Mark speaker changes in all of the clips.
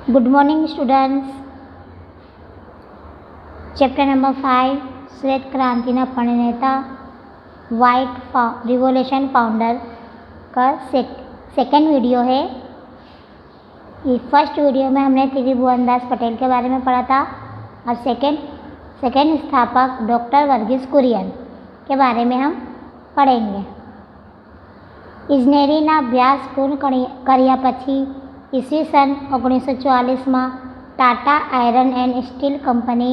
Speaker 1: Good morning, students. Chapter number 5 श्वेत क्रांति ना प्रणेता वाइट रिवोल्यूशन फाउंडर का सेकेंड वीडियो है। ये फर्स्ट वीडियो में हमने त्रिभुवनदास पटेल के बारे में पढ़ा था और सेकेंड स्थापक डॉक्टर वर्गीस कुरियन के बारे में हम पढ़ेंगे। ઇજનેરીના અભ્યાસ પૂર્ણ કર્યા પછી ઈસવીસન 1944માં Tata iron and steel company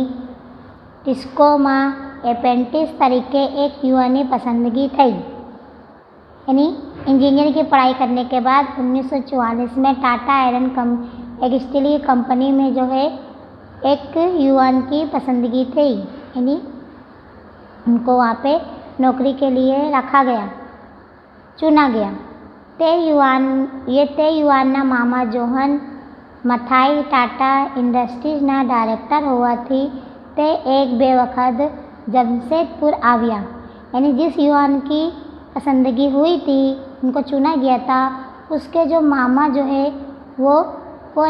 Speaker 1: ટિસ્કોમાં એપ્રેન્ટિસ તરીકે एक युवा की पसंदगी थी। यानी इंजीनियर की पढ़ाई करने के बाद 1944 में टाटा आयरन एक स्टील की कंपनी में जो है एक युवान की पसंदगी थी। यानी उनको वहाँ पे नौकरी के लिए रखा गया, चुना गया। ते युवानना मामा जोहन मथाई टाटा इंडस्ट्रीजना डायरेक्टर होवाथी ते एक बे वखत जमशेदपुर आव्या। यानी जिस युवान की पसंदगी हुई थी, उनको चुना गया था, उसके जो मामा जो है वो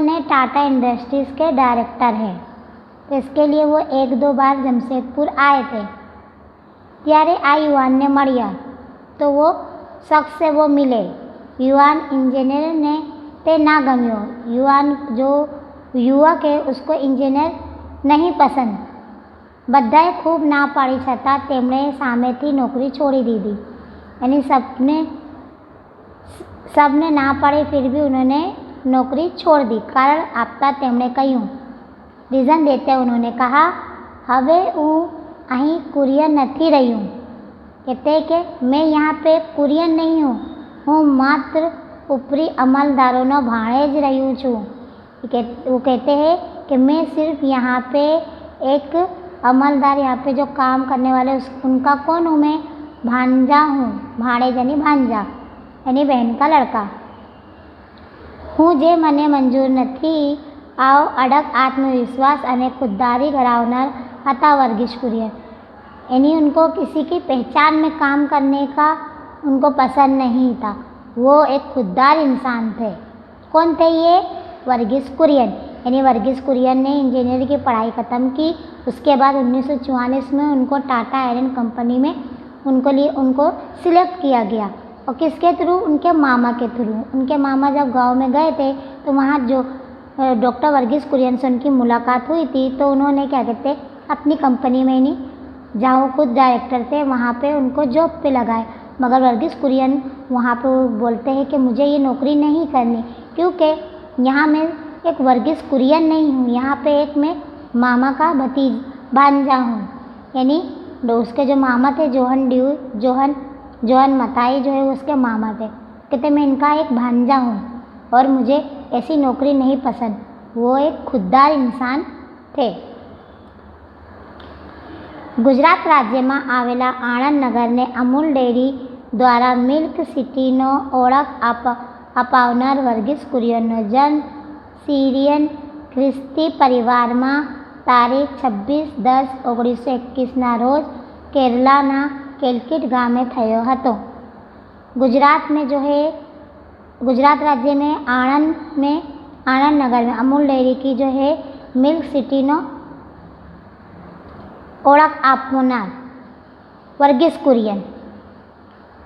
Speaker 1: ने टाटा इंडस्ट्रीज़ के डायरेक्टर हैं। तो इसके लिए वो एक दो बार जमशेदपुर आए थे। त्यारे आ युवान ने मळ्या तो वो शख्स से वो मिले। युवान इंजीनियर ने ते ना गम्यो। युवान जो युवक है उसको इंजीनियर नहीं पसंद। बधाए खूब ना पाड़ी छता तेमणे सामेथी नौकरी छोड़ी दीधी। यानी सबने ना पाड़ी फिर भी उन्होंने नौकरी छोड़ दी। कारण आपता तेमणे कह्यु, रीज़न देते उन्होंने कहा, हवे हूँ अहीं कुरियन नहीं रही हूँ। कहते कि मैं यहाँ पे कुरियन नहीं हूँ, हूँ मात्र ऊपरी अमलदारों भाणे ज रही छूँ। वो कहते हैं कि मैं सिर्फ यहाँ पे एक अमलदार, यहाँ पे जो काम करने वाले उनका कौन हूँ, मैं भांजा हूँ। भाणे यानी भांजा यानी बहन का लड़का हूँ। जे मने मंजूर नहीं आओ अड़क आत्मविश्वास अने खुददारी धरावनार हता वर्गीस कुरियन। यानी उनको किसी की पहचान में काम करने का उनको पसंद नहीं था। वो एक खुददार इंसान थे। कौन थे ये? वर्गीस कुरियन। यानी वर्गीस कुरियन ने इंजीनियर की पढ़ाई ख़त्म की। उसके बाद 1944 में उनको टाटा आयरन कंपनी में उनको सिलेक्ट किया गया। और किसके थ्रू? उनके मामा के थ्रू। उनके मामा जब गांव में गए थे तो वहाँ जो डॉक्टर वर्गीस कुरियन से उनकी मुलाकात हुई थी, तो उन्होंने क्या कहते अपनी कंपनी में नहीं, जहाँ खुद डायरेक्टर थे वहाँ पे उनको जॉब पे लगाए। मगर वर्गीस कुरियन वहाँ पे बोलते हैं कि मुझे ये नौकरी नहीं करनी, क्योंकि यहाँ मैं एक वर्गीस कुरियन नहीं हूँ, यहाँ पे एक मैं मामा का भांजा हूँ। यानी उसके जो मामा थे जोहन मथाई जो है उसके मामा थे। कहते मैं इनका एक भांजा हूँ और मुझे ऐसी नौकरी नहीं पसंद। वो एक खुददार इंसान थे। गुजरात राज्य में आवेला आणंद नगर ने अमूल डेयरी द्वारा मिल्क सिटीनो ओळख अपावनार वर्गीस कुरियननो जन्म सीरियन ख्रिस्ती परिवार में तारीख 26/10/1921 रोज केरलाना केलकिट गामे थयो हतो। गुजरात में जो है गुजरात राज्य में आणंद नगर में अमूल डेयरी की जो है मिल्क सिटीनो ओळख आपनार वर्गीस कुरियन,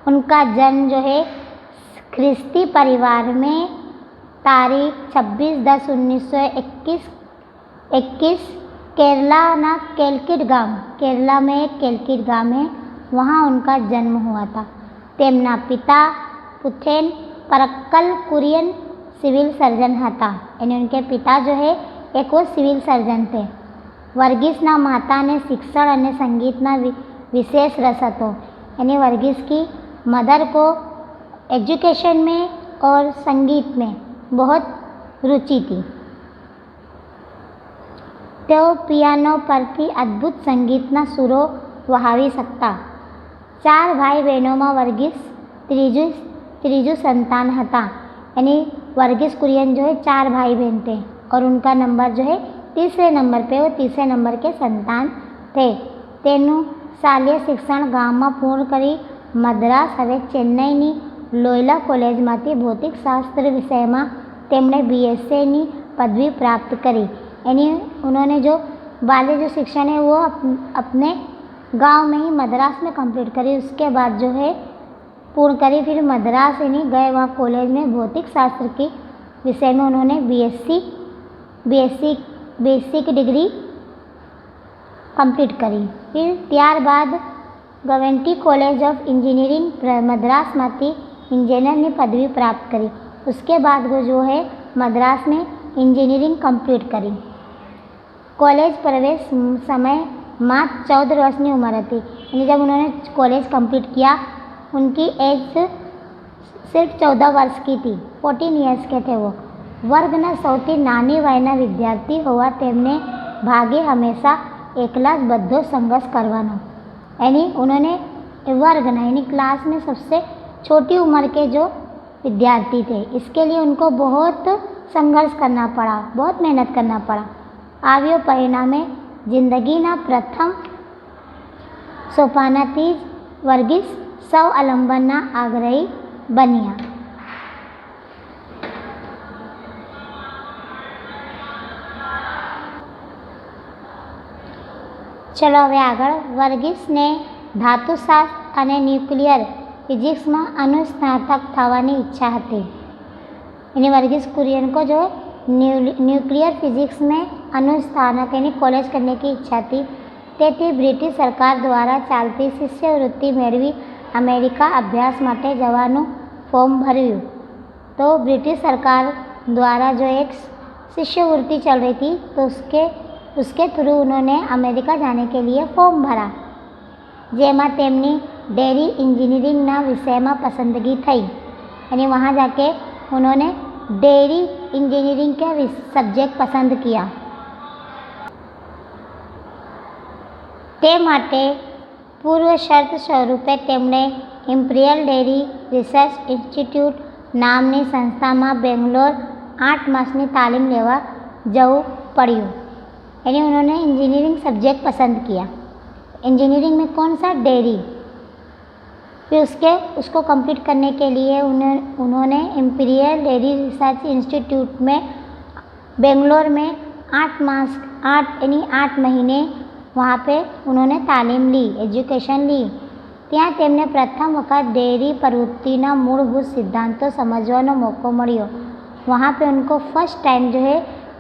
Speaker 1: उनका जन्म जो है ख्रिस्ती परिवार में तारीख 26/10/1921 केरला ना केरला में एक केलकिट गाम है, वहाँ उनका जन्म हुआ था। तेमना पिता पुथेन परक्कल कुरियन सिविल सर्जन हता। यानी उनके पिता जो है एक वो सिविल सर्जन थे। वर्गीसना माता ने शिक्षण और संगीतना विशेष रस हतो। यानी वर्गीस की मदर को एजुकेशन में और संगीत में बहुत रुचि थी। तो पियानो परथी अद्भुत संगीतना सुरो वहावी सकता। 4 भाई बहनों में वर्गीस त्रीजू संतान हता। यानी वर्गीस कुरियन जो है 4 भाई बहन थे और उनका नंबर जो है तीसरे नंबर पे, वो तीसरे नंबर के संतान थे। तेनु शालेय शिक्षण गाम में पूर्ण करी मद्रास हवे चेन्नईनी लोयला कॉलेज में भौतिक शास्त्र विषय में તેમણે BSc ની पदवी प्राप्त करी। यानी उन्होंने जो बाल्य जो शिक्षा है वो अपने गांव में ही मद्रास में कंप्लीट करी। उसके बाद जो है पूर्ण करी। फिर मद्रास यानी गए, वहाँ कॉलेज में भौतिक शास्त्र के विषय में उन्होंने बीएससी की डिग्री कंप्लीट करी। फिर ત્યારબાદ government college of engineering Madras में इंजीनियर ने पदवी प्राप्त करी। उसके बाद वो जो है मद्रास में इंजीनियरिंग कंप्लीट करी। कॉलेज प्रवेश समय मात्र 14 वर्ष की उम्र थी। यानी जब उन्होंने कॉलेज कंप्लीट किया उनकी एज सिर्फ 14 वर्ष की थी। 14 ईयर्स के थे वो। वर्गना સૌથી નાની વયના વિદ્યાર્થી હોવા તેમને ભાગે હંમેશા એકલા જ બધો સંઘર્ષ કરવાનો। यानी उन्होंने वर्गना यानी क्लास में सबसे छोटी उम्र के जो विद्यार्थी थे, इसके लिए उनको बहुत संघर्ष करना पड़ा, बहुत मेहनत करना पड़ा। આવ્યો પરિણામે જિંદગીના પ્રથમ સોપાનથી વર્ગીસ સ્વાવલંબનના આગ્રહી બન્યા। ચલો હવે આગળ। વર્ગીસને ધાતુશાસ્ત્ર અને ન્યુક્લિયર ફિઝિક્સમાં અનુસ્નાતક થવાની ઈચ્છા હતી। यानी वर्गीस कुरियन को जो न्यूक्लियर फिजिक्स में अनुस्नातक यानी कॉलेज करने की इच्छा थी। તેથી બ્રિટિશ સરકાર દ્વારા ચાલતી શિષ્યવૃત્તિ મેળવી અમેરિકા અભ્યાસ માટે જવાનું ફોર્મ ભર્યું। तो ब्रिटिश सरकार द्वारा जो एक शिष्यवृत्ति चल रही थी तो उसके थ्रू उन्होंने अमेरिका जाने के लिए फॉर्म भरा, જેમાં તેમની डेयरी इंजीनियरिंगना विषयમાં पसंदगी थी। यानी वहाँ जाके उन्होंने डेयरी इंजीनियरिंग के सब्जेक्ट पसंद किया। તે માટે પૂર્વ શરત સ્વરૂપે તેમણે ઇમ્પિરિયલ ડેરી રિસર્ચ ઇન્સ્ટિટ્યૂટ નામની સંસ્થામાં બેંગ્લોર 8 માસની तालीम लेवा जવું पड़ियों। यानी उन्होंने इंजीनियरिंग सब्जेक्ट पसंद किया। इंजीनियरिंग में कौन सा? डेयरी। फिर उसको कंप्लीट करने के लिए उन्होंने इम्पीरियल डेयरी रिसर्च इंस्टीट्यूट में बेंगलोर में 8 महीने वहाँ पे उन्होंने तालीम ली, एजुकेशन ली। ત્યાં તેમને પ્રથમ વખત डेयरी प्रवृत्तिना मूलभूत सिद्धांतों समझવાનો मौको મળ્યો। वहाँ पे उनको फर्स्ट टाइम जो है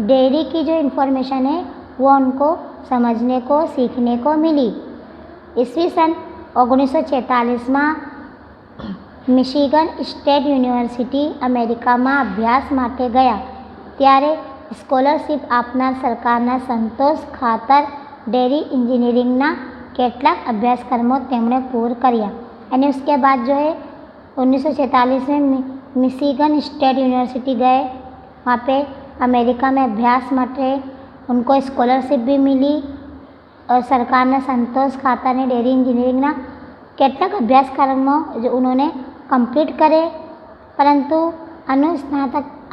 Speaker 1: डेयरी की जो इन्फॉर्मेशन है वो उनको समझने को, सीखने को मिली। ईस्वी सन 1946 में મિશિગન સ્ટેટ યુનિવર્સિટી અમેરિકામાં અભ્યાસ માટે ગયા ત્યારે સ્કોલરશીપ આપનાર સરકારના સંતોષ ખાતર डेयरी इंजीनियरिंगना કેટલાક अभ्यासक्रमों તેમણે પૂર્ણ કર્યા। અને उसके बाद जो है 1946 में मिशिगन स्टेट यूनिवर्सिटी गए। वहाँ पे अमेरिका में अभ्यास માટે उनको स्कॉलरशिप भी मिली और सरकार ने संतोष खातर ने डेयरी इंजीनियरिंगना કેટલાક अभ्यासक्रमों जो उन्होंने कंप्लीट करे। परंतु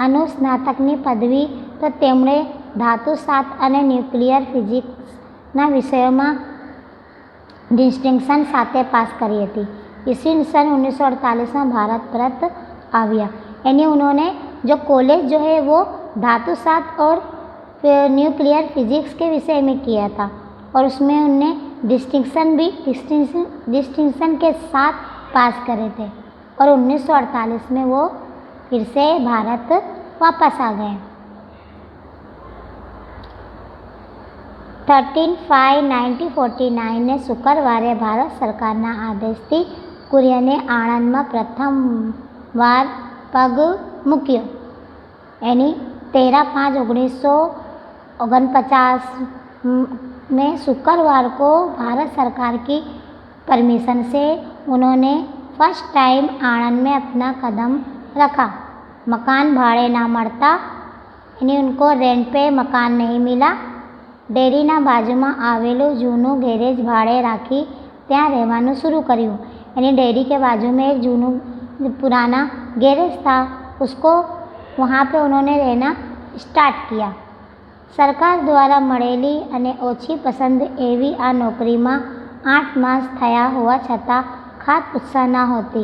Speaker 1: अनुस्नातकनी पदवी तो તેમણે धातुशास्त्र और न्यूक्लियर फिजिक्सना विषयों में डिस्टिंक्शन साथे पास करी थी। ईस्वी सन 1948 में भारत परत आव्या। यानी उन्होंने जो कॉलेज जो है वो धातुशास्त्र और न्यूक्लियर फिजिक्स के विषय में किया था और उसमें उनने डिस्टिंक्शन के साथ पास करे थे और 1948 में वो फिर से भारत वापस आ गए। 13/5/1949 ने शुक्रवारे भारत सरकारना आदेशथी कुरियने आणंद में प्रथम वार पग मूक्यो। यानी 13/5/1949 में शुक्रवार को भारत सरकार की परमिशन से उन्होंने फर्स्ट टाइम आणंद में अपना कदम रखा। मकान भाड़े ना મળતા, यानी उनको रेंट पे मकान नहीं मिला। डेरीना बाजू में आवेलू जूनू गैरेज भाड़े राखी त्या रहवानुं शुरू कर्युं। यानी डेयरी के बाजू में एक जूनू पुराना गैरेज था, उसको वहाँ पे उन्होंने रहना स्टार्ट किया। सरकार द्वारा મળેલી અને ઓછી પસંદ એવી આ નોકરીમાં 8 માસ થયા હોવા છતાં खास उत्साह ना होती।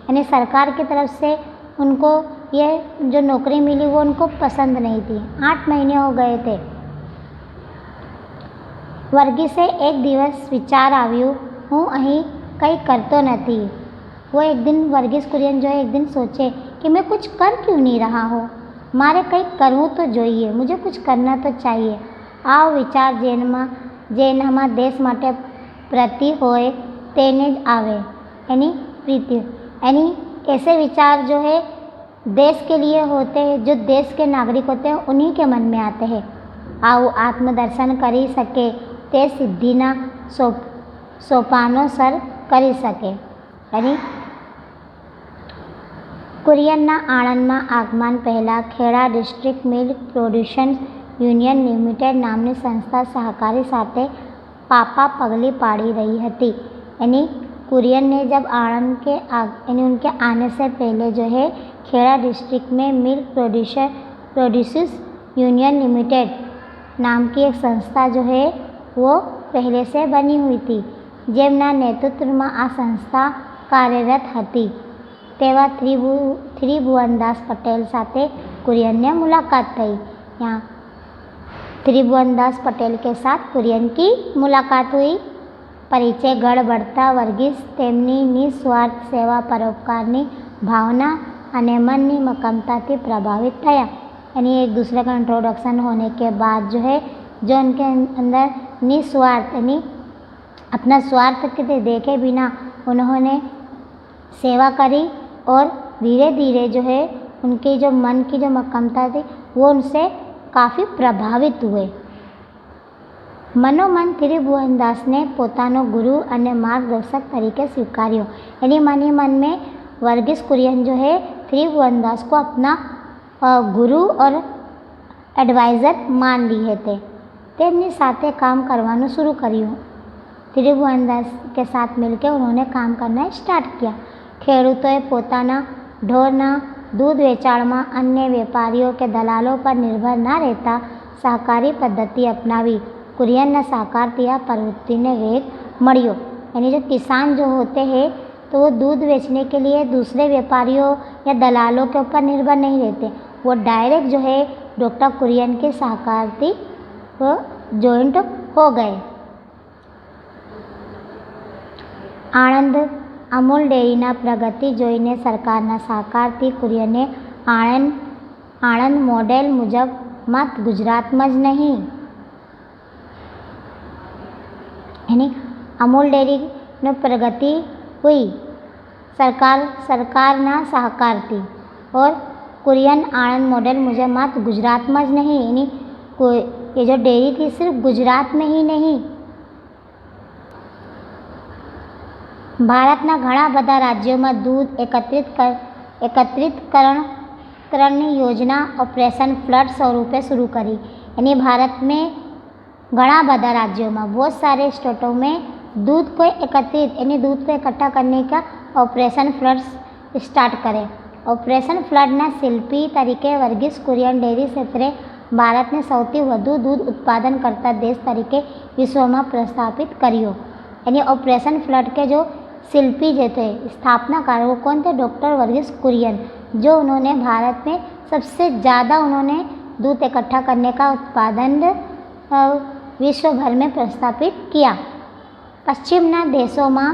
Speaker 1: यानी सरकार की तरफ से उनको ये जो नौकरी मिली वो उनको पसंद नहीं थी। 8 महीने हो गए थे। વર્ગીસે એક દિવસ વિચાર આવ્યો, હું અહીં કંઈ કરતો નથી। वो एक दिन वर्गीस कुरियन जो है एक दिन सोचे कि मैं कुछ कर क्यों नहीं रहा हूँ, मारे કંઈ કરવું તો જોઈએ, मुझे कुछ करना तो चाहिए। આ વિચાર જેનામાં દેશ માટે પ્રતિ હોય તેને જ આવે એની प्रीति यानी ऐसे विचार जो है देश के लिए होते हैं, जो देश के नागरिक होते हैं उन्हीं के मन में आते हैं। आओ आत्मदर्शन કરી શકે તે સિદ્ધિના સોપાનો સર કરી શકે। यानी કુરિયનના આણંદમાં આગમન પહેલાં Kheda district milk producers union limited નામની સંસ્થા સહકારી સાથે પાપા पगली पाड़ी रही હતી। यानी कुरियन ने जब आनंद के यानी उनके आने से पहले जो है खेड़ा डिस्ट्रिक्ट में मिल्क प्रोड्यूसर्स यूनियन लिमिटेड नाम की एक संस्था जो है वो पहले से बनी हुई थी, જેમના નેતૃત્વમાં આ સંસ્થા કાર્યરત હતી। તેવા ત્રિભુવનદાસ પટેલ સાથે कुरियन मुलाकात थी। यहाँ त्रिभुवनदास पटेल के साथ कुरियन की मुलाकात हुई। परिचय गड़बड़ता वर्गीस તેમની નિસ્વાર્થ સેવા પરોપકારની ભાવના અને મનની મક્કમતાથી પ્રભાવિત થયા। यानी एक दूसरे का इंट्रोडक्शन होने के बाद जो है जो उनके अंदर निस्वार्थ यानी अपना स्वार्थ के देखे बिना उन्होंने सेवा करी और धीरे धीरे जो है उनकी जो मन की जो मक्कमता थी वो उनसे काफ़ी प्रभावित हुए। मनोमन त्रिभुवनदासने પોતાનો गुरु અને मार्गदर्शक तरीके स्वीकार्यो। यानी मन ही मन में वर्गीस कुरियन जो है त्रिभुवनदास को अपना गुरु और एडवाइज़र मान लिए थे। તેમની સાથે काम करवाना शुरू કર્યું। त्रिभुवनदास के साथ मिलकर उन्होंने काम करना स्टार्ट किया। ખેડૂતોએ પોતાના ઢોરના दूध વેચાણમાં अन्य વેપારીઓ કે દલાલો पर निर्भर न रहता सहकारी पद्धति अपनावी। कुरियन ने साकार दिया, प्रवृत्ति ने वेग मड़ियो। यानी जो किसान जो होते हैं तो वो दूध बेचने के लिए दूसरे व्यापारियों या दलालों के ऊपर निर्भर नहीं रहते, वो डायरेक्ट जो है डॉक्टर कुरियन के सहकारती वो जॉइंट हो गए। आनंद अमूल डेयरीना प्रगति जोईने सरकारना सहकारती कुरियने आनंद मॉडल मुजब मत गुजरात में ज नहीं यानी अमूल डेयरी में प्रगति हुई, सरकारना सहकार थी और कुरियन आनंद मॉडल मुझे मात्र गुजरात में ज नहीं यानी ये जो डेयरी थी सिर्फ गुजरात में ही नहीं, भारतना घણા બધા राज्यों में दूध एकत्रितकरण योजना ऑपरेशन फ्लड स्वरूपे शुरू करी। यानी भारत में घણા બધા राज्यों में बहुत सारे स्टेटों में दूध को एकत्रित यानी दूध को इकट्ठा करने का ऑपरेशन फ्लड स्टार्ट करें। ऑपरेशन फ्लडना शिल्पी तरीके वर्गीस कुरियन डेयरी क्षेत्र भारत ने સૌથી વધુ दूध उत्पादन करता देश तरीके विश्व में प्रस्थापित करियो। यानी ऑपरेशन फ्लड के जो शिल्पी जो थे स्थापनाकार वो कौन थे? डॉक्टर वर्गीस कुरियन, जो उन्होंने भारत में सबसे ज़्यादा उन्होंने दूध इकट्ठा करने का उत्पादन विश्व भर में प्रस्थापित किया। पश्चिमना देशों में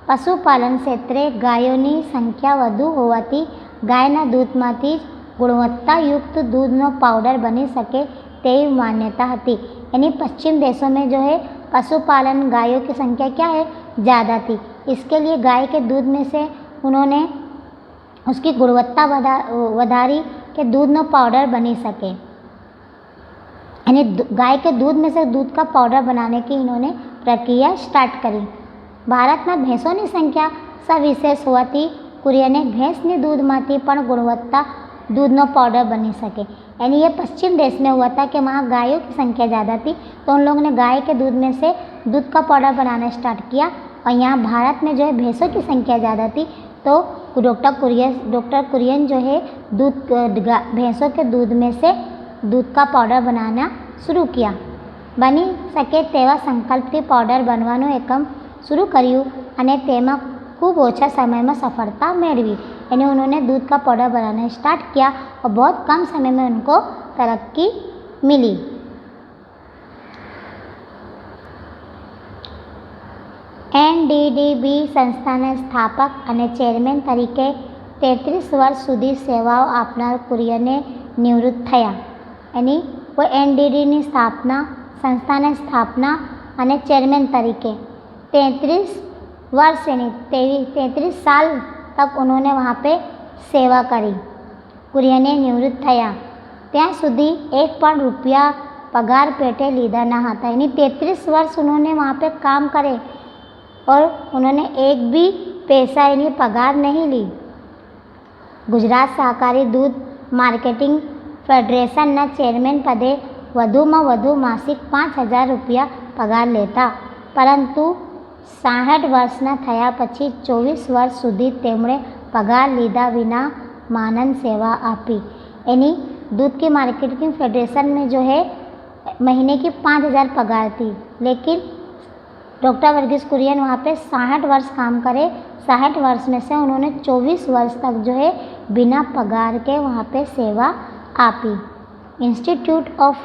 Speaker 1: पशुपालन क्षेत्रे गायोनी संख्या વધુ હોવાથી ગાયના દૂધમાંથી गुणवत्तायुक्त दूधનો पाउडर बनी सके तेरी मान्यता थी। यानी पश्चिम देशों में जो है पशुपालन गायों की संख्या क्या है? ज़्यादा थी, इसके लिए गाय के दूध में से उन्होंने उसकी गुणवत्ता वधारी के दूधनो पाउडर बनी सके। यानी गाय के दूध में से दूध का पाउडर बनाने की इन्होंने प्रक्रिया स्टार्ट करी। भारत में भैंसों की संख्या सविशेष होवाथी कुरियने भैंसनी दूधमांथी पण गुणवत्ता दूधनो पाउडर बनी सके। यानी ये पश्चिम देश में हुआ था कि वहाँ गायों की संख्या ज़्यादा थी तो उन लोगों ने गाय के दूध में से दूध का पाउडर बनाना स्टार्ट किया, और यहाँ भारत में जो है भैंसों की संख्या ज़्यादा थी तो डॉक्टर कुरियन जो है भैंसों के दूध में से दूध का पाउडर बनाना शुरू किया। बनी सके तेवा संकल्पथी पाउडर बनवानुं एकम शुरू कर्युं अने तेमां खूब ओछा समय में सफलता मेळवी। यानी उन्होंने दूध का पाउडर बनाना स्टार्ट किया और बहुत कम समय में उनको तरक्की मिली। NDDB સંસ્થાના સ્થાપક અને ચેરમેન તરીકે 33 વર્ષ સુધી સેવાઓ આપનાર કુરિયને નિવૃત્ત થયા। यानी वो NDDની સંસ્થાની સ્થાપના અને ચેરમેન તરીકે 33 वर्ष यानी 33 साल तक उन्होंने वहाँ पे सेवा करी। कुरियने निवृत्त થયા ત્યાં સુધી एक પણ रुपया पगार पेटे लीधा ना था। यानी 33 वर्ष उन्होंने वहाँ पे काम करे और उन्होंने एक भी पैसा यानी पगार नहीं ली। गुजरात सहकारी दूध मार्केटिंग फेडरेशनના ચેરમેન પદે વધુમાં વધુ માસિક 5,000 રૂપિયા પગાર લેતા, પરંતુ 66 વર્ષના થયા પછી 24 वर्ष સુધી તેમણે પગાર લીધા વિના मानन सेवा आपी। यानी दूध की मार्केटिंग फेडरेशन में जो है महीने की 5,000 पगार थी, लेकिन डॉक्टर वर्गीस कुरियन वहाँ पे 66 वर्ष काम करे। 66 वर्ष में से उन्होंने 24 वर्ष तक जो है बिना पगार के वहाँ पे सेवा आपी। इंस्टीट्यूट ऑफ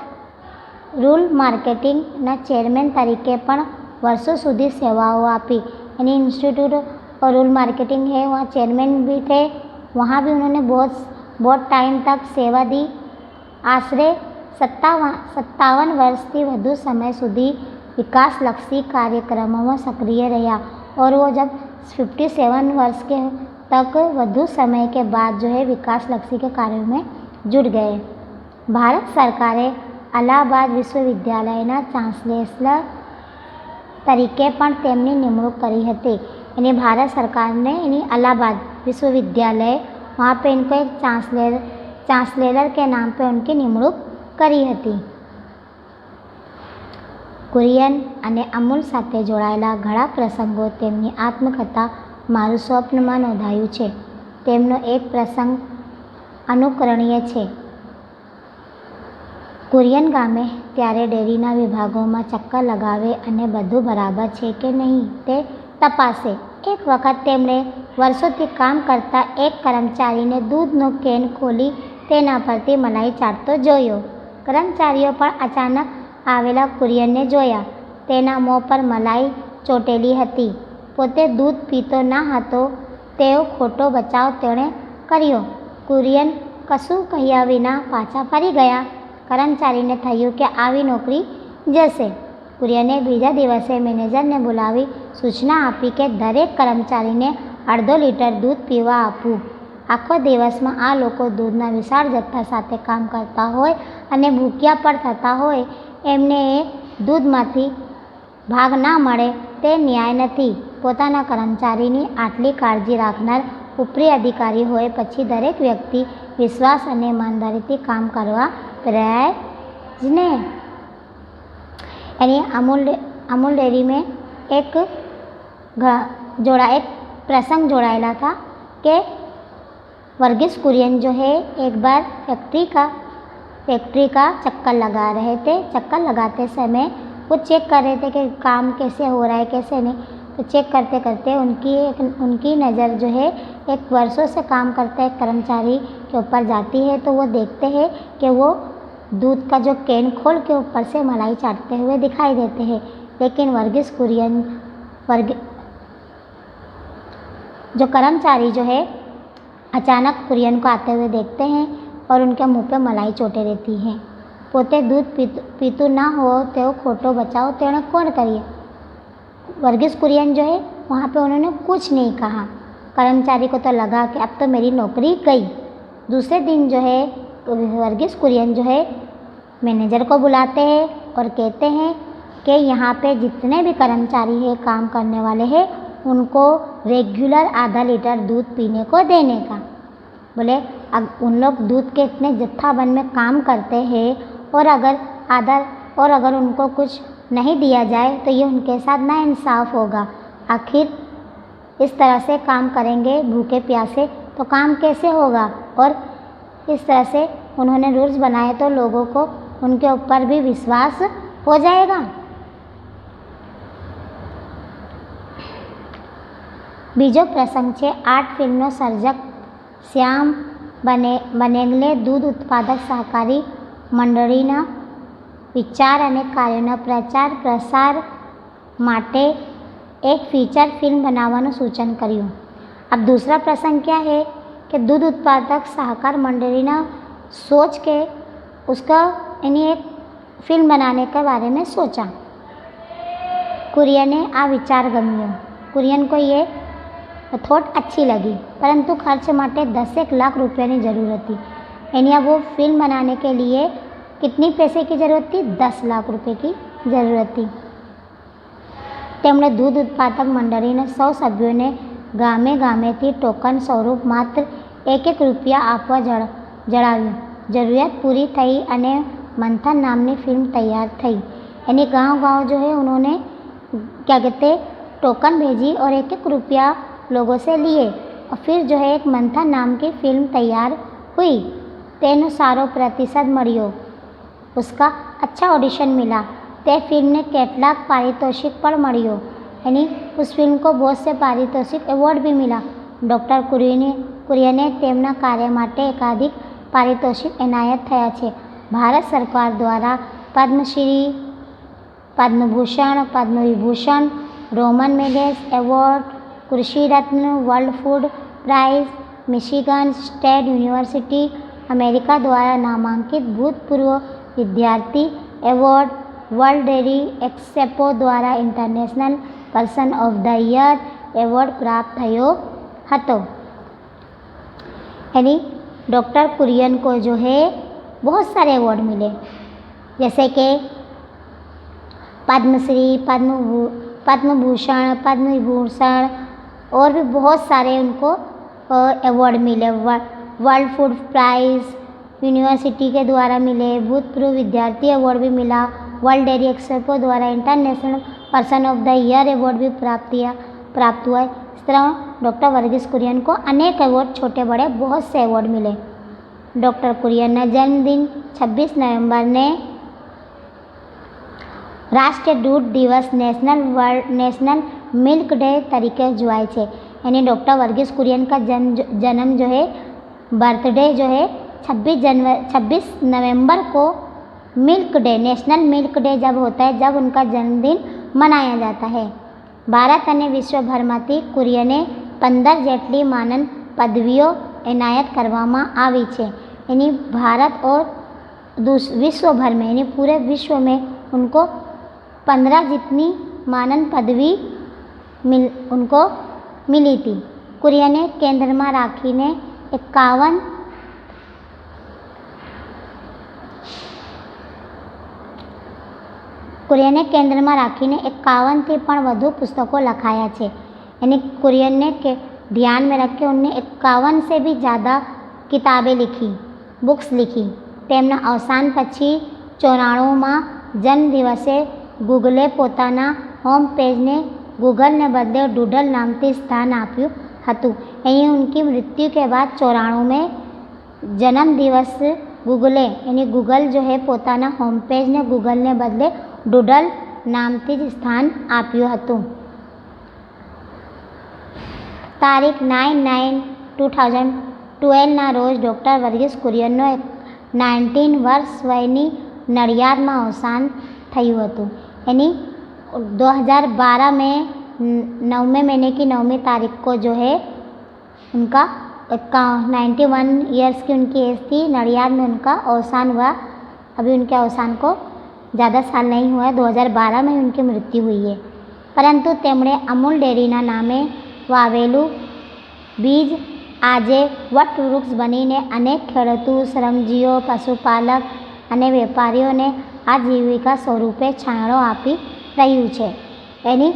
Speaker 1: रूरल मार्केटिंगના ચેરમેન તરીકે પણ વર્ષો સુધી સેવાઓ આપી। यानी इंस्टीट्यूट और रूरल मार्केटिंग है वहाँ चेयरमैन भी थे, वहाँ भी उन्होंने बहुत टाइम तक सेवा दी। आश्रे 57 વર્ષથી વધુ समय સુધી विकासलक्षी कार्यक्रमों में सक्रिय रहा और वो जब 57 वर्ष के तक વધુ समय के बाद जो है विकासलक्षी के कार्यों में जुड़ गए। भारत सरकारे अलाहाबाद विश्वविद्यालयના ચાન્સેલર તરીકે પણ તેમની નિમણૂક કરી હતી। यानी भारत सरकार ने यानी इलाहाबाद विश्वविद्यालय वहाँ पे इनको एक चांसलर के नाम पे उनकी निमणूक करी હતી। कुरियन અને અમૂલ સાથે જોડાયેલા ઘણા પ્રસંગો તેમની આત્મકથા મારું સ્વપ્નમાં નોંધાયું છે। તેમનો એક પ્રસંગ અનુકરણીય છે। कुरियन ગામે ત્યારે ડેરીના વિભાગોમાં ચક્કર લગાવે અને બધું બરાબર છે કે નહીં તે તપાસે। એક વખત તેમણે વર્ષોથી કામ કરતા એક કર્મચારીને દૂધનો કેન ખોલી તેના પરથી મલાઈ ચાટતો જોયો। કર્મચારીઓ પણ અચાનક આવેલા કુરિયનને જોયા। તેના મોં પર મલાઈ ચોટેલી હતી। પોતે દૂધ પીતો ન હતો તેવો ખોટો બચાવ તેણે કર્યો। કુરિયન કશું કહ્યા વિના પાછા ફરી ગયા। કર્મચારીને થયું કે આવી નોકરી જશે। કુરિયને બીજા દિવસે મેનેજરને બોલાવી સૂચના આપી કે દરેક કર્મચારીને અડધો લીટર દૂધ પીવા આપવું। આખો દિવસમાં આ લોકો દૂધના વિશાળ જથ્થા સાથે કામ કરતા હોય અને ભૂખ્યા પણ થતા હોય, એમને એ દૂધમાંથી ભાગ ના મળે તે ન્યાય નથી। પોતાના કર્મચારીની આટલી કાળજી રાખનાર ઉપરી અધિકારી હોય પછી દરેક વ્યક્તિ વિશ્વાસ અને ઈમાનદારીથી કામ કરવા પ્રેરાય જ ને। यानी अमूल डेयरी में एक प्रसंग जोड़ाएला था कि वर्गीस कुरियन जो है एक बार फैक्ट्री का चक्कर लगा रहे थे। चक्कर लगाते समय वो चेक कर रहे थे कि काम कैसे हो रहा है कैसे नहीं। तो चेक करते करते उनकी नज़र जो है एक वर्षों से काम करता एक कर्मचारी के ऊपर जाती है। तो वो देखते हैं कि वो दूध का जो कैन खोल के ऊपर से मलाई चाटते हुए दिखाई देते हैं, लेकिन वर्गीस कुरियन जो कर्मचारी जो है अचानक कुरियन को आते हुए देखते हैं और उनके मुंह पे मलाई चोटे रहती हैं। पोते दूध पीतू ना हो तो खोटो बचाओ तेने कौन करिए। वर्गीस कुरियन जो है वहाँ पे उन्होंने कुछ नहीं कहा। कर्मचारी को तो लगा कि अब तो मेरी नौकरी गई। दूसरे दिन जो है वर्गीस कुरियन जो है मैनेजर को बुलाते हैं और कहते हैं कि यहाँ पे जितने भी कर्मचारी है काम करने वाले हैं उनको रेगुलर आधा लीटर दूध पीने को देने का। बोले अब उन लोग दूध के इतने जत्थाबंद में काम करते हैं और अगर उनको कुछ नहीं दिया जाए तो ये उनके साथ नाइंसाफ़ होगा। आखिर इस तरह से काम करेंगे भूखे प्यासे तो काम कैसे होगा। और इस तरह से उन्होंने रूल्स बनाए तो लोगों को उनके ऊपर भी विश्वास हो जाएगा। बीजो प्रसंग है 8 फिल्मों सर्जक શ્યામ બનેગલે દૂધ ઉત્પાદક સહકારી મંડળીના વિચાર અને કાર્યોના પ્રચાર પ્રસાર માટે एक फीचर फिल्म बनावाનું सूचन કર્યું। अब दूसरा प्रसंग क्या है कि दूध उत्पादक सहकार मंडली सोच के उसका यानी एक फिल्म बनाने के बारे में सोचा। कुरियन ने आ विचार गम्यो। कुरियन को ये थॉट अच्छी लगी, परंतु खर्च माटे 10 लाख रुपये की ज़रूरत थी। यानी वो फिल्म बनाने के लिए कितनी पैसे की ज़रूरत थी? 10 लाख रुपये की ज़रूरत थी। તેમણે દૂધ ઉત્પાદક મંડળીના સૌ સભ્યોને ગામે ગામેથી ટોકન સ્વરૂપ માત્ર 1 રૂપિયા આપવા જણાવ્યું। ज़रूरत पूरी थी અને मंथन नामनी फिल्म तैयार थी। यानी गांव गांव जो है उन्होंने क्या कहते टोकन भेजी और 1 रुपया लोगों से लिए और फिर जो है एक मंथन नाम की फिल्म तैयार हुई। तेनो सारो प्रतिशत मळ्यो, उसका अच्छा ऑडिशन मिला। ते फिल्म ने કેટલાક पारितोषिक पर मळ्यो। यानी उस फिल्म को बहुत से पारितोषिक एवॉर्ड भी मिला। डॉक्टर कुरियने तेमना कार्य माटे एकाधिक पारितोषिक एनायत थया छे। भारत सरकार द्वारा Padma Shri, Padma Bhushan, Padma Vibhushan, Ramon Magsaysay award, Krishi Ratna, world food prize, Michigan State University America द्वारा नामांकित भूतपूर्व विद्यार्थी एवॉर्ड, वर्ल्ड डेयरी एक्सपो द्वारा international person of the year award प्राप्त थयो हतो। यानी डॉक्टर कुरियन को जो है बहुत सारे अवार्ड मिले, जैसे कि पद्मश्री, पद्मभूषण, पद्मविभूषण और भी बहुत सारे उनको अवार्ड मिले। वर्ल्ड फूड प्राइज़ यूनिवर्सिटी के द्वारा मिले, भूतपूर्व विद्यार्थी अवार्ड भी मिला, वर्ल्ड डेयरी एक्सपो द्वारा international person of the year award भी प्राप्त हुआ। इस तरह डॉक्टर वर्गीस कुरियन को अनेक अवार्ड छोटे बड़े बहुत से अवार्ड मिले। डॉक्टर कुरियन का जन्मदिन 26 नवंबर ने राष्ट्रीय दूध दिवस नेशनल मिल्क डे तरीके उजवाय है। यानी डॉक्टर वर्गीस कुरियन का जन्म जो है बर्थडे जो है 26 नवंबर को milk day, national milk day जब होता है, जब उनका जन्मदिन मनाया जाता है। भारत और विश्वभर में कुरियने 15 जेटली मानन पदवीओ एनायत करवामां आवी छे। यानी भारत और विश्वभर में यानी पूरे विश्व में उनको 15 जितनी मानन पदवी उनको मिली थी। कुरियने केंद्र में राखीने 51 कुरियने केंद्र में राखीने 51 थी पण वधु पुस्तकों लखाया है। यानी कुरियन ने के ध्यान में रखे उनने 51 से भी ज़्यादा किताबें लिखी, बुक्स लिखी। तेमना अवसान पछी 94 में जन्मदिवसे गूगले पोताना होम पेज ने गूगल ने बदले डूडल नाम से स्थान आप्यु हतुं। यानी उनकी मृत्यु के बाद 94 में जन्म दिवस गूगले यानी गूगल जो है पोताना होम पेज ने गूगल ने बदले डूडल नाम से स्थान आप्यु हतुं। तारीख 9/9/2012 ना रोज डॉक्टर वर्गीस कुरियननो 19 वर्ष वयनी नडियाद में अवसान थयुं हतुं। यानी 2012 में 9वें महीने की 9वीं तारीख को जो है उनका 91 ईयर्स की उनकी एज थी। नडियाद में उनका अवसान हुआ। अभी उनके अवसान को ज़्यादा साल नहीं हुआ है, 2012 में उनकी मृत्यु हुई है। परंतु तेमणे अमूल डेरीना नामे वावेलू बीज आजे वटवृक्ष बनीने अनेक खेडूतो, श्रमजीवो, पशुपालक अने वेपारीओने आजीविका स्वरूपे छांयड़ो आपी रह्यु छे। यानी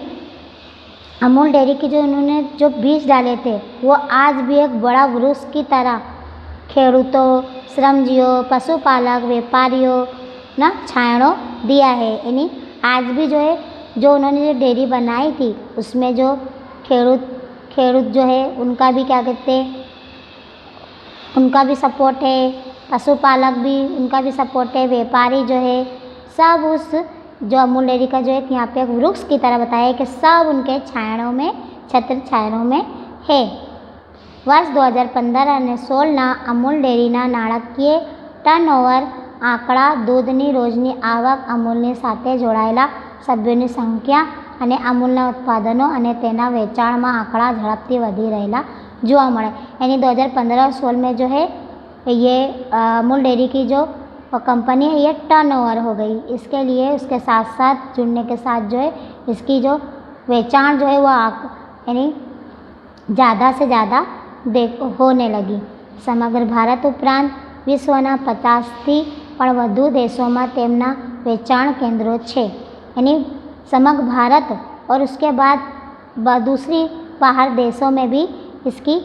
Speaker 1: अमूल डेयरी की जो उन्होंने जो बीज डाले थे वो आज भी एक बड़ा वृक्ष की तरह खेडूतों, श्रमजीवों, पशुपालक, वेपारियों ना छांयड़ो दिया है। यानी आज भी जो है जो उन्होंने जो डेयरी बनाई थी उसमें जो खेडूत जो है उनका भी क्या कहते हैं उनका भी सपोर्ट है, पशुपालक भी उनका भी सपोर्ट है, व्यापारी जो है सब उस जो अमूल डेयरी का जो एक यहाँ पे एक वृक्ष की तरह बताया है कि सब उनके छायड़ों में छत्र छायड़ों में है। વર્ષ 2015 અને 16ના અમૂલ ડેરીના નાણાકીય ટર્નઓવર આંકડા દૂધની રોજની આવક, અમૂલની સાથે જોડાયેલા સભ્યોની સંખ્યા અને અમૂલના ઉત્પાદનો અને તેના વેચાણમાં આંકड़ा झड़पથી वधी रहेला જોવા મળે। यानी 2015-16 में जो है ये अमूल डेयरी की जो कंपनी है ये टर्नओवर हो गई। इसके लिए उसके साथ साथ जुड़ने के साथ जो है इसकी जो वेचाण जो है वो यानी ज़्यादा से ज़्यादा होने लगी। समग्र भारत उपरांत विश्वના 50થી પણ વધુ દેશોમાં તેમના વેચાણ કેન્દ્રો છે। यानी समग्र भारत और उसके बाद दूसरी बाहर देशों में भी इसकी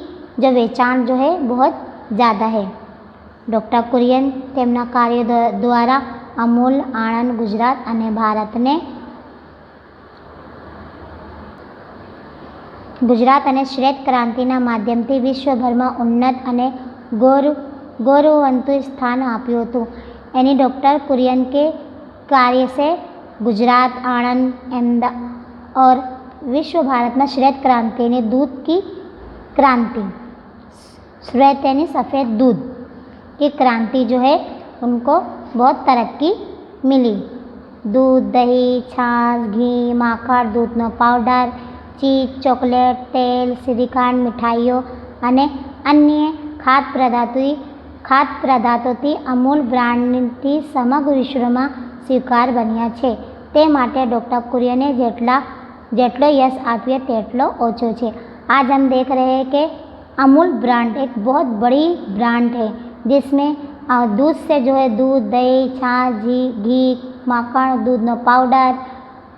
Speaker 1: जो वेचाण जो है बहुत ज़्यादा है। डॉक्टर कुरियन તેમના કાર્ય દ્વારા અમૂલ, આણંદ, ગુજરાત અને ભારતને ગુજરાત અને શ્વેત ક્રાંતિના માધ્યમથી વિશ્વભરમાં ઉન્નત અને गौरववंतु स्थान આપ્યું હતું। यानी डॉक्टर कुरियन के कार्य से गुजरात, आनंद, अहमदाबाद और विश्व भारत में श्वेत क्रांति ने दूध की क्रांति, श्वेत यानी सफ़ेद दूध की क्रांति जो है उनको बहुत तरक्की मिली। दूध, दही, छाछ, घी, माखण, दूधनो पाउडर, चीज, चॉकलेट, तेल, श्रीखंड, मिठाइयों અને અન્ય ખાદ્ય પદાર્થોથી અમૂલ બ્રાન્ડથી સમગ્ર વિશ્વમાં સ્વીકાર બન્યા છે। તે માટે ડૉક્ટર कुरियने જેટલો यश आपिए तेटलो ओछो है। आज हम देख रहे हैं कि अमूल ब्रांड एक बहुत बड़ी ब्रांड है जिसमें दूध से जो है दूध, दही, छाछ, घी, माखन, दूधनो पाउडर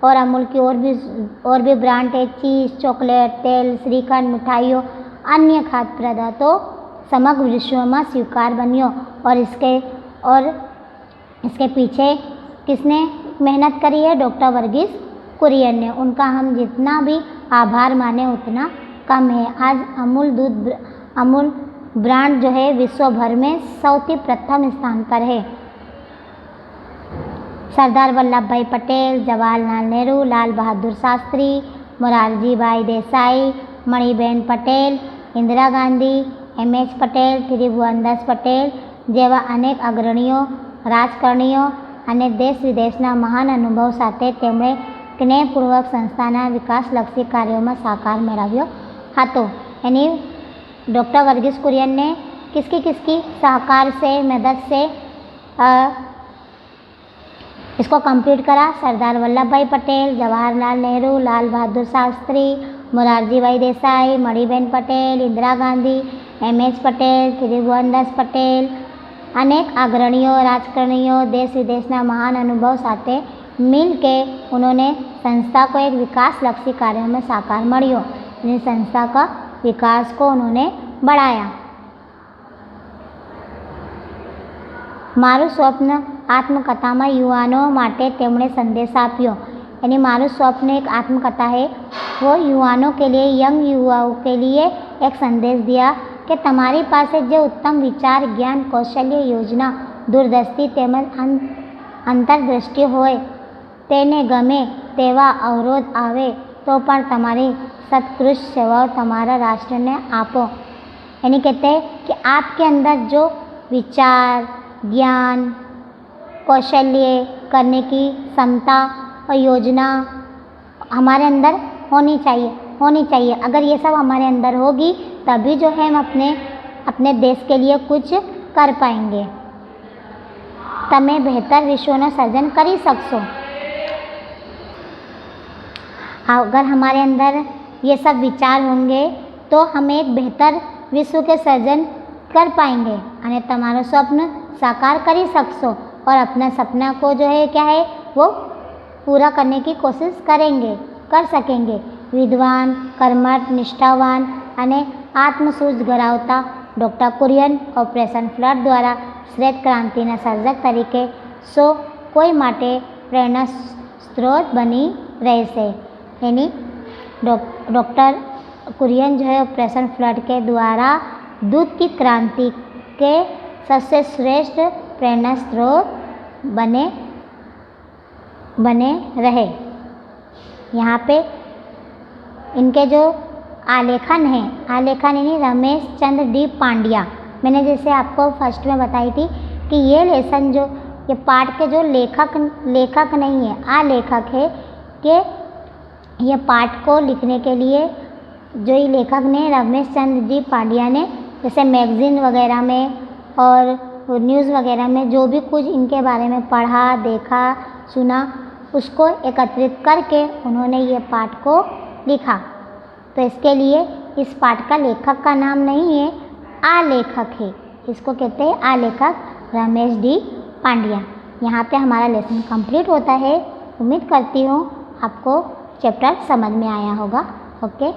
Speaker 1: और अमूल की और भी ब्रांड है, चीज़, चॉकलेट, तेल, श्रीखंड, मिठाइयों, अन्य खाद्य पदार्थों समग्र विश्व में स्वीकार बनियो। और इसके पीछे किसने मेहनत करी है? डॉक्टर वर्गीस कुरियन ने। उनका हम जितना भी आभार माने उतना कम है। आज अमूल ब्रांड जो है विश्व भर में सौથી प्रथम स्थान पर है। सरदार वल्लभ भाई पटेल, जवाहरलाल नेहरू, लाल बहादुर शास्त्री, मोरारजी भाई देसाई, मणिबेन पटेल, इंदिरा गांधी, एम.एच. पटेल, त्रिभुवनदास पटेल જેવા અનેક અગ્રણીઓ, રાજકારણીઓ અને દેશ વિદેશના મહાન અનુભવ સાથે તેમણે જ્ઞેયપૂર્વક સંસ્થાના વિકાસલક્ષી કાર્યોમાં સહકાર મેળવ્યો હતો। यानी डॉक्टर वर्गीस कुरियन ने किसकी सहकार से, मदद से इसको कंप्लीट करा? सरदार वल्लभ भाई पटेल, जवाहरलाल नेहरू, लाल बहादुर शास्त्री, मोरारजी भाई देसाई, मणिबेन पटेल, इंदिरा गांधी, एम.एच. पटेल, त्रिभुवनदास पटेल अनेक अग्रणियों, राजकारणियों, देश विदेशना महान अनुभव साथे मिल के उन्होंने संस्था को एक विकासलक्षी कार्यों में साकार मळ्यो। संस्था का विकास को उन्होंने बढ़ाया। मारू स्वप्न आत्मकथा में युवाओं माटे तेमणे संदेश आप्यो। यानी मारू स्वप्न एक आत्मकथा है, वो युवाओं के लिए, यंग युवाओं के लिए एक संदेश दिया कि तमारी पासे जो उत्तम विचार, ज्ञान, कौशल्य, योजना, दूरदृष्टि तेमज अंतरदृष्टि होय तेने गमे तेवा अवरोध आवे तो पण तमारी सत्कृष्ट सेवाओं तमारा राष्ट्र ने आपो। यानी कहते हैं कि आपके अंदर जो विचार, ज्ञान, कौशल्य करने की क्षमता और योजना हमारे अंदर होनी चाहिए। अगर ये सब हमारे अंदर होगी तभी जो है हम अपने देश के लिए कुछ कर पाएंगे। तमे बेहतर विश्वनो सर्जन करी सकशो। अगर हमारे अंदर ये सब विचार होंगे तो हम एक बेहतर विश्व के सर्जन कर पाएंगे और तमारो स्वप्न साकार करी सकशो और अपना सपना को जो है क्या है वो पूरा करने की कोशिश कर सकेंगे। विद्वान, कर्मठ, निष्ठावान અને આત્મસૂઝ ધરાવતા ડૉક્ટર કુરિયન ઓપરેશન ફ્લડ દ્વારા શ્વેત ક્રાંતિના સર્જક તરીકે કોઈ માટે પ્રેરણા સ્ત્રોત બની રહેશે। यानी डॉक्टर कुरियन जो है ऑपरेशन फ्लड के द्वारा दूध की क्रांति के सबसे श्रेष्ठ प्रेरणा स्रोत बने रहे। यहाँ पे इनके जो आलेखन है। आलेखन यानी रमेश चंद्र डी पांड्या। मैंने जैसे आपको फर्स्ट में बताई थी कि ये लेसन जो ये पाठ के जो लेखक नहीं है, आलेखक है, कि ये पाठ को लिखने के लिए जो ये लेखक ने रमेश चंद्र जी पांड्या ने जैसे मैगज़ीन वगैरह में और न्यूज़ वगैरह में जो भी कुछ इनके बारे में पढ़ा, देखा, सुना, उसको एकत्रित करके उन्होंने ये पाठ को लिखा। तो इसके लिए इस पाठ का लेखक का नाम नहीं है, आलेखक है। इसको कहते हैं आलेखक रमेश डी पांड्या। यहाँ पे हमारा लेसन कंप्लीट होता है। उम्मीद करती हूँ आपको चैप्टर समझ में आया होगा। ओके।